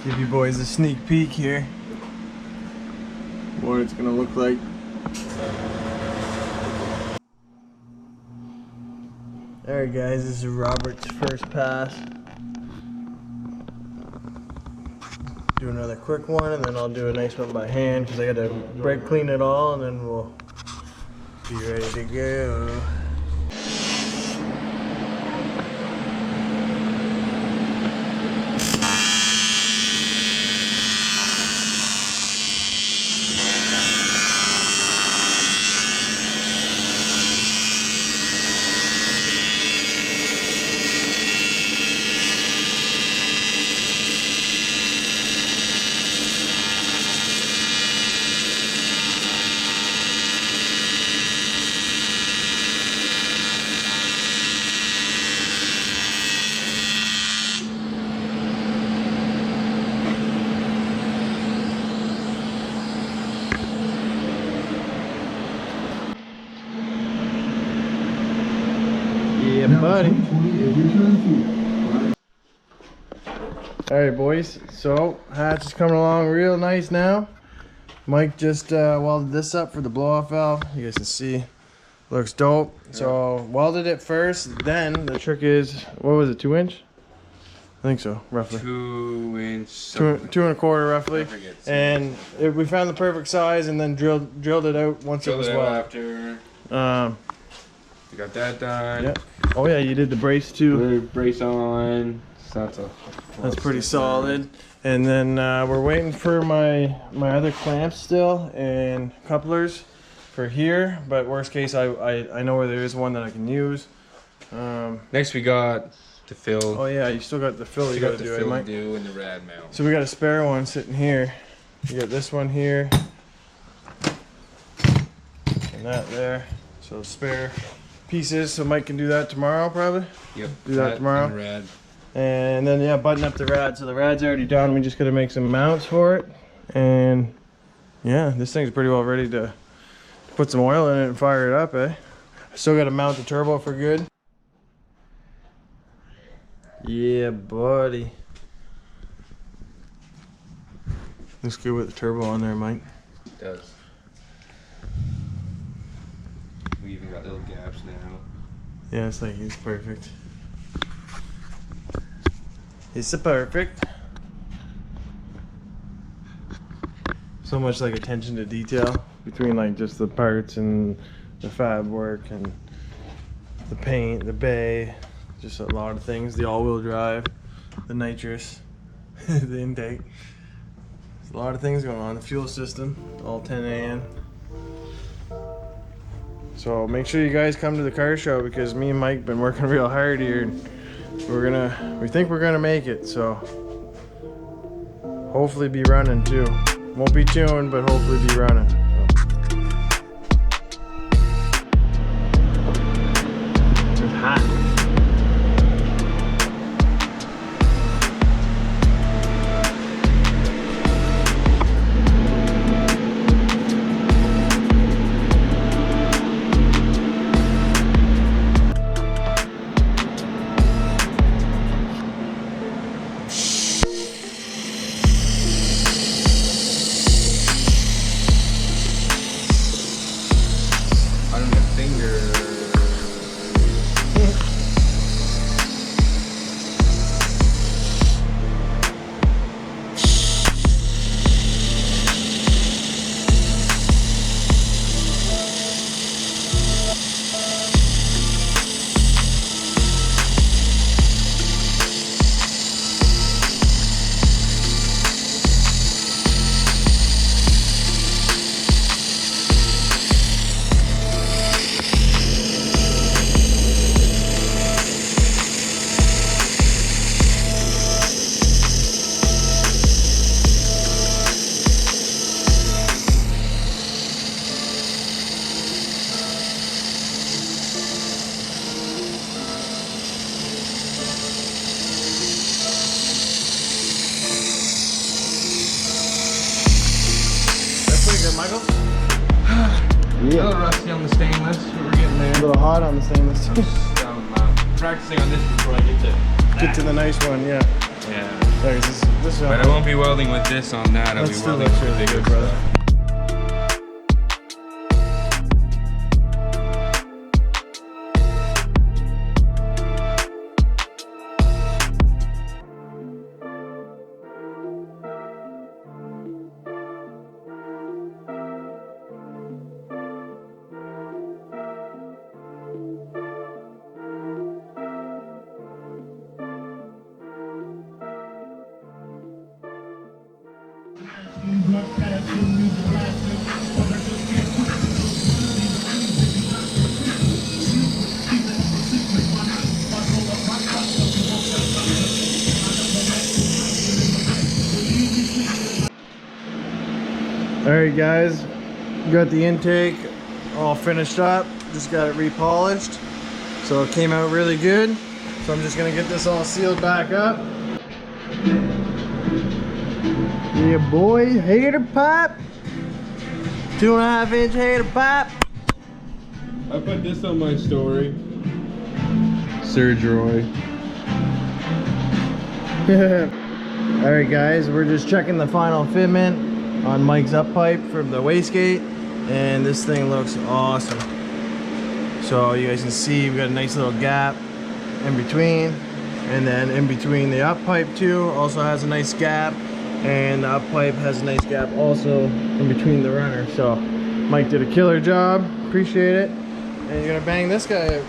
Give you boys a sneak peek here. What it's gonna look like. Alright guys, this is Robert's first pass. Do another quick one and then I'll do a nice one by hand because I gotta brake clean it all and then we'll be ready to go. Yeah, buddy. Alright boys, so hatch is coming along real nice now. Mike just welded this up for the blow-off valve. You guys can see, looks dope. So welded it first, then the trick is, what was it, 2 inch? I think so, roughly. 2 inch. 2.25 roughly. And we found the perfect size and then drilled it out once it was welded. After. We got that done. Yeah. Oh yeah, you did the brace too. Brace on. So that's pretty solid. And then we're waiting for my other clamps still and couplers for here. But worst case, I know where there is one that I can use. Next we got the fill. Oh yeah, you still got the fill you got to do, Mike. And the rad mount. So we got a spare one sitting here. You got this one here and that there. So spare pieces, so Mike can do that tomorrow probably. Yep. Do that tomorrow. And rad. And then yeah, button up the rad. So the rad's already done. We just gotta make some mounts for it. And yeah, this thing's pretty well ready to put some oil in it and fire it up, eh? I still gotta mount the turbo for good. Yeah, buddy. Looks good with the turbo on there, Mike. It does. We even got little gaps now. Yeah, it's like it's perfect. It's a perfect. So much like attention to detail between like just the parts and the fab work and the paint, the bay, just a lot of things. The all-wheel drive, the nitrous, the intake. There's a lot of things going on. The fuel system, all 10 AN. So make sure you guys come to the car show because me and Mike been working real hard here. We think we're gonna make it. So hopefully be running too. Won't be tuned, but hopefully be running. It's hot. Michael? Yeah. A little rusty on the stainless, but we're getting there. A little hot on the stainless. I'm practicing on this before I get to the nice one, yeah. Yeah. Sorry, this But I won't be welding with this on that. I'll be still welding looks with really bigger good, brother. stuff. Alright guys, got the intake all finished up, just got it repolished, so it came out really good. So I'm just gonna get this all sealed back up. Yeah boy, hater pipe, 2.5 inch hater pipe. I put this on my story. Serge Roy. Alright guys, we're just checking the final fitment on Mike's up pipe from the wastegate, and this thing looks awesome. So you guys can see we've got a nice little gap in between, and then in between the up pipe too also has a nice gap, and the up pipe has a nice gap also in between the runner. So Mike did a killer job, appreciate it. And you're gonna bang this guy out.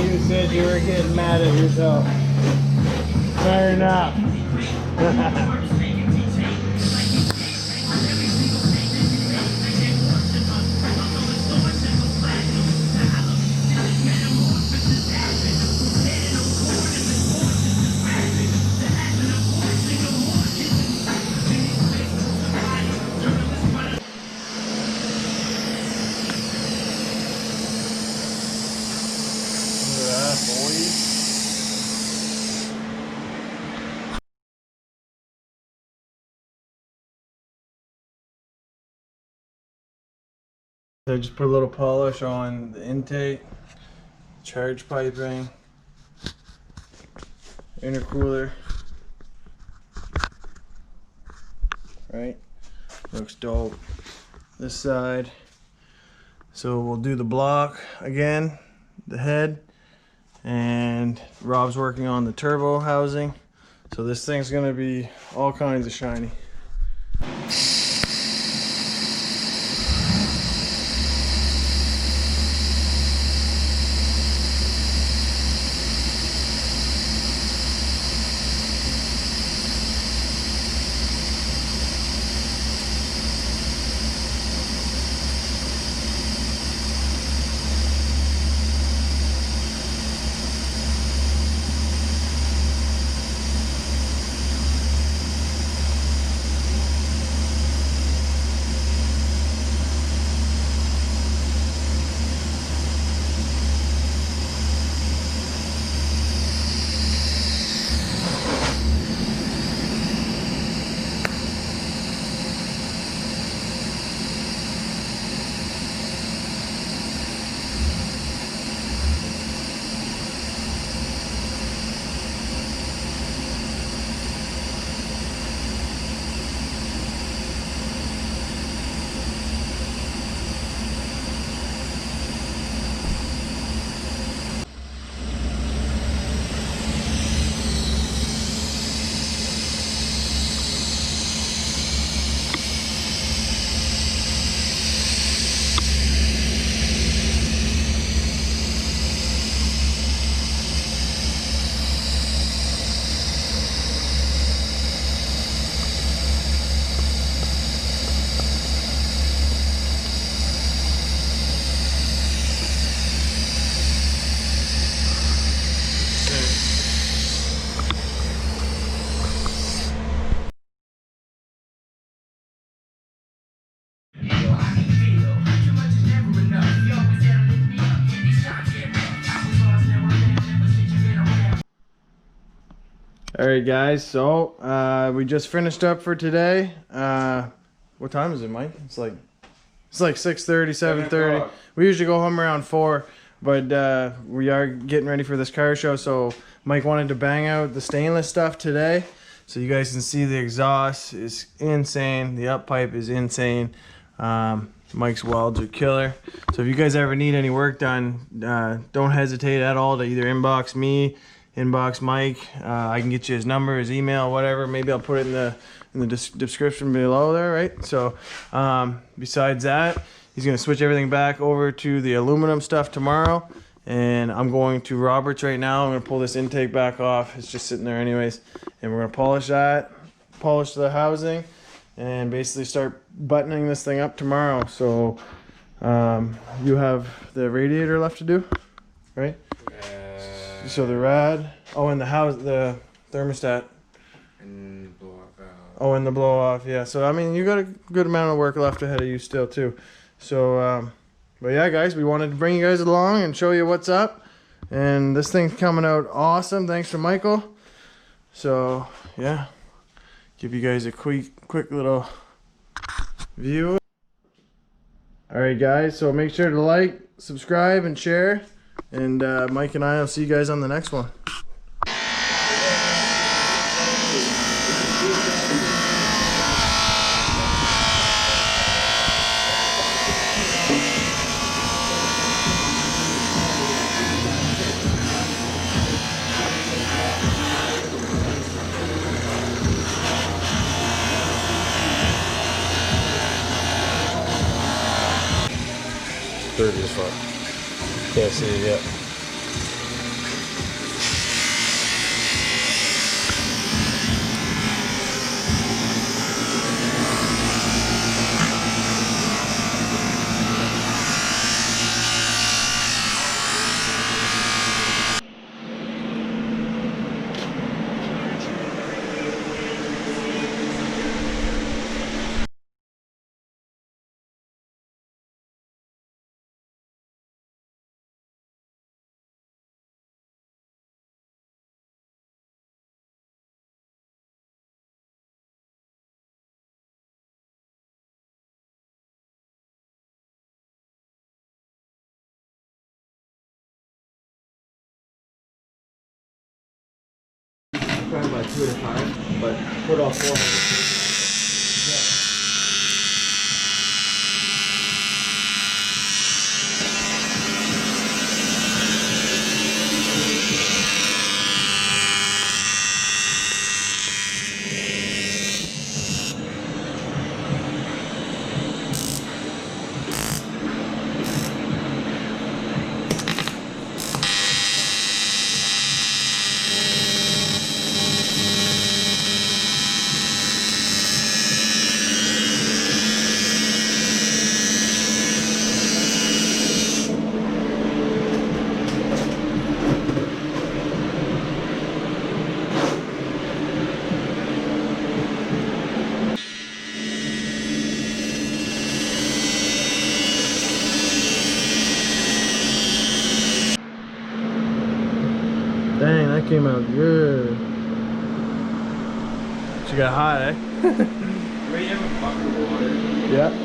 You said you were getting mad at yourself. Fair enough. So just put a little polish on the intake, charge piping, intercooler. Right, looks dope. This side. So we'll do the block again, the head, and Rob's working on the turbo housing. So this thing's gonna be all kinds of shiny. Alright guys, so we just finished up for today. What time is it, Mike? It's like 6:30, 7:30. We usually go home around 4. But we are getting ready for this car show, so Mike wanted to bang out the stainless stuff today. So you guys can see the exhaust is insane. The up pipe is insane. Mike's welds are killer. So if you guys ever need any work done, don't hesitate at all to either inbox me, inbox Mike. I can get you his number, his email, whatever. Maybe I'll put it in the description below there, right? So besides that, he's gonna switch everything back over to the aluminum stuff tomorrow. And I'm going to Roberts right now. I'm gonna pull this intake back off. It's just sitting there anyways. And we're gonna polish that, polish the housing, and basically start buttoning this thing up tomorrow. So you have the radiator left to do, right? So the rad, oh, and the house, the thermostat. And blow off valve. Oh, and the blow off, yeah. So I mean, you got a good amount of work left ahead of you still too. So but yeah, guys, we wanted to bring you guys along and show you what's up. And this thing's coming out awesome. Thanks to Michael. So yeah, give you guys a quick little view. All right, guys, so make sure to like, subscribe, and share. And Mike and I will see you guys on the next one. Dirty as fuck. Can't see it yet. Probably about 2 at a time, but put all 400. Dang, that came out good. She got hot, eh? Where you have a bucket of water? Yeah.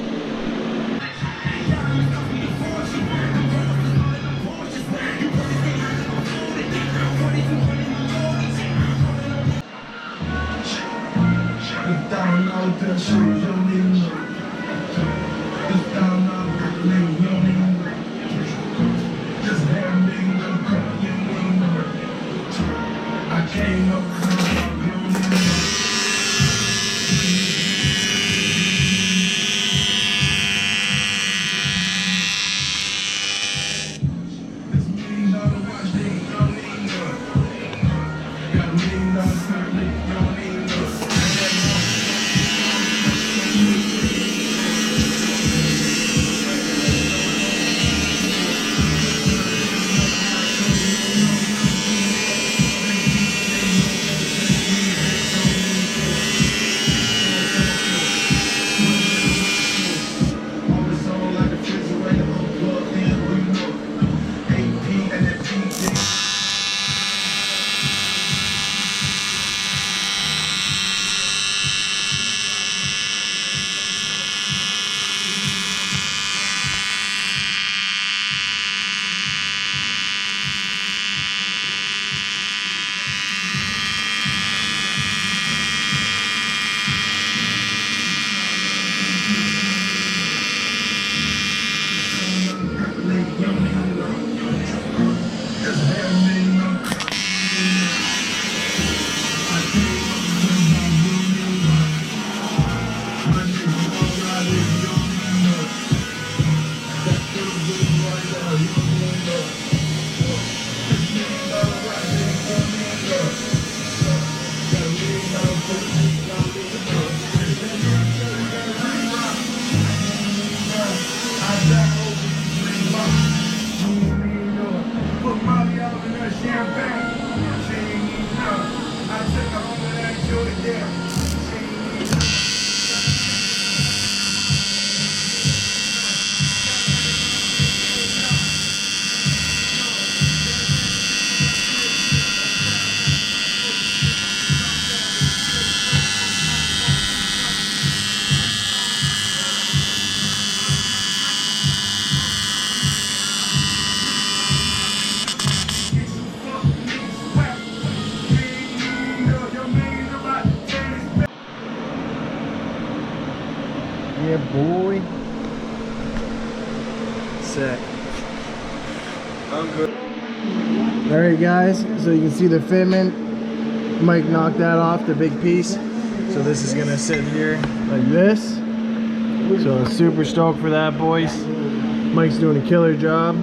boy. Sick. I'm good. Alright guys, so you can see the fitment. Mike knocked that off, the big piece. So this is gonna sit here like this. So I'm super stoked for that, boys. Mike's doing a killer job.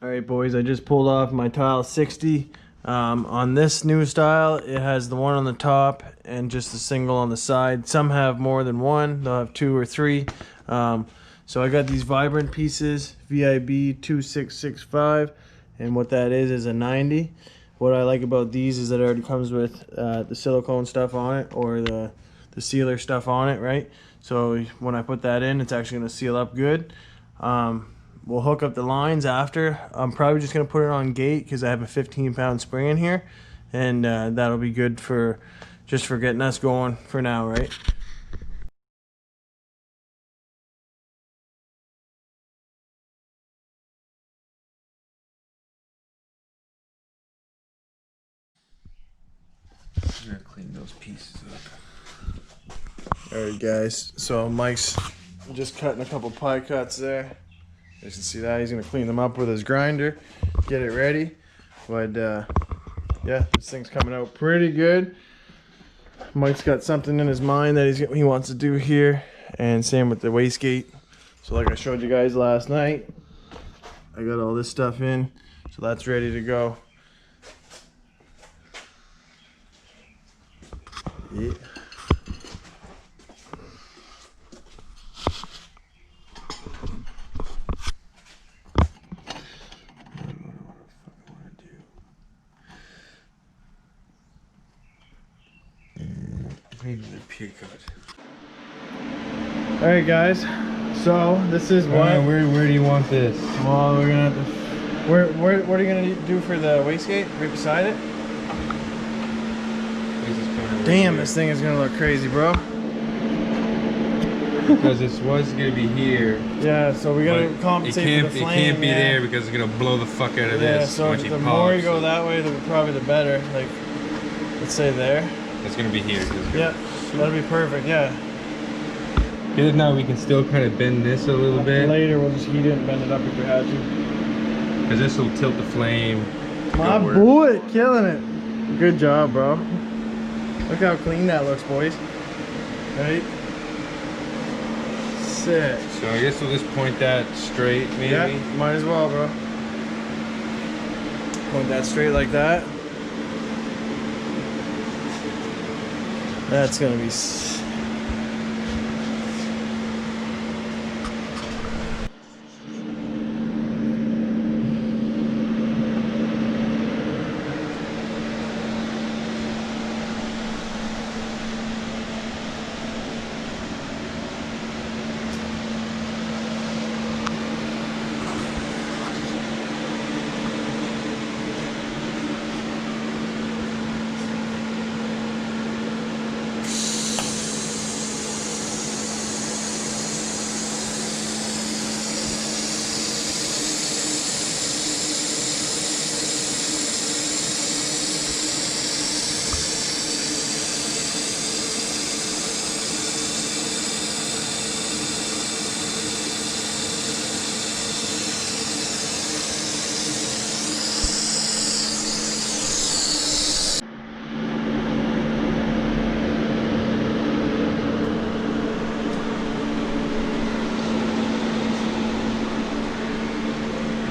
Alright boys, I just pulled off my tile 60. On this new style, it has the one on the top and just a single on the side. Some have more than one, they'll have 2 or 3. So I got these vibrant pieces, VIB 2665, and what that is a 90. What I like about these is that it already comes with the silicone stuff on it, or the sealer stuff on it, right? So when I put that in, it's actually going to seal up good. We'll hook up the lines after. I'm probably just going to put it on gate because I have a 15-pound spring in here, and that'll be good for just for getting us going for now, right? I'm gonna clean those pieces up. Alright guys, so Mike's just cutting a couple pie cuts there. You can see that he's gonna clean them up with his grinder, get it ready. But yeah, this thing's coming out pretty good. Mike's got something in his mind that he wants to do here, and same with the wastegate. So like I showed you guys last night, I got all this stuff in, so that's ready to go. Yeah. Maybe the peer cut. All right, guys. So this is what. Where do you want this? Well, we're gonna have to. What are you gonna do for the wastegate? Right beside it. Damn, this thing is gonna look crazy, bro. Because this was gonna be here. Yeah, so we gotta compensate for the flame. It can't be there because it's gonna blow the fuck out of this. Yeah, so the more you go that way, probably the better. Like, let's say there. It's gonna be here. Yeah, that'll be perfect. Yeah. Because now we can still kind of bend this a little bit. Later, we'll just heat it and bend it up if we had to. Because this will tilt the flame. My boy, killing it. Good job, bro. Look how clean that looks, boys. Right? Sick. So I guess we'll just point that straight, maybe. Yeah, might as well, bro. Point that straight like that. That's gonna be.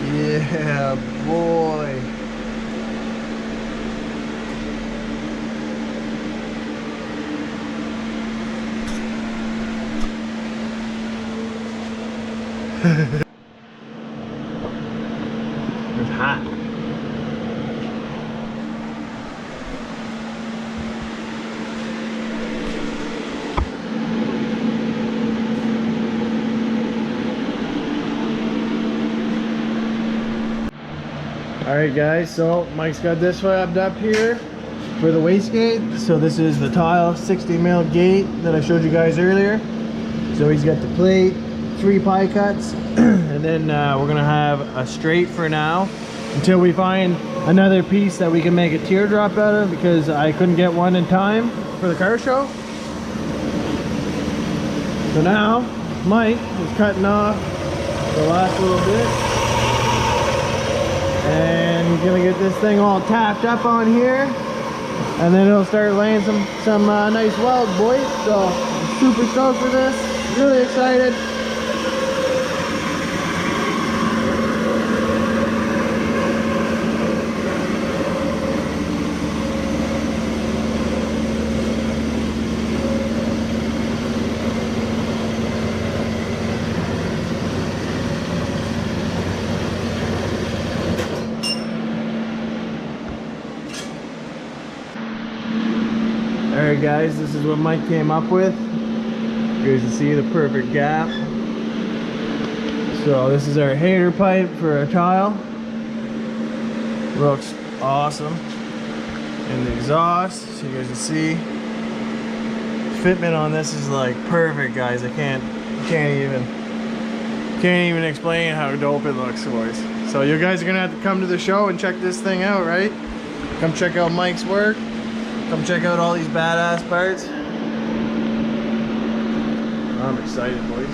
Yeah, boy. It's hot. Alright guys, so Mike's got this fabbed up here for the wastegate. So this is the tile 60mm gate that I showed you guys earlier. So he's got the plate, 3 pie cuts, and then we're gonna have a straight for now until we find another piece that we can make a teardrop out of, because I couldn't get one in time for the car show. So now Mike is cutting off the last little bit, and he's gonna get this thing all tapped up on here, and then he'll start laying some nice welds, boys. So I'm super stoked for this, really excited. Alright guys, this is what Mike came up with. You guys can see the perfect gap. So this is our hater pipe for our tile. Looks awesome. And the exhaust, so you guys can see. Fitment on this is like perfect, guys. I can't even explain how dope it looks, boys. So you guys are gonna have to come to the show and check this thing out, right? Come check out Mike's work. Come check out all these badass parts. I'm excited, boys.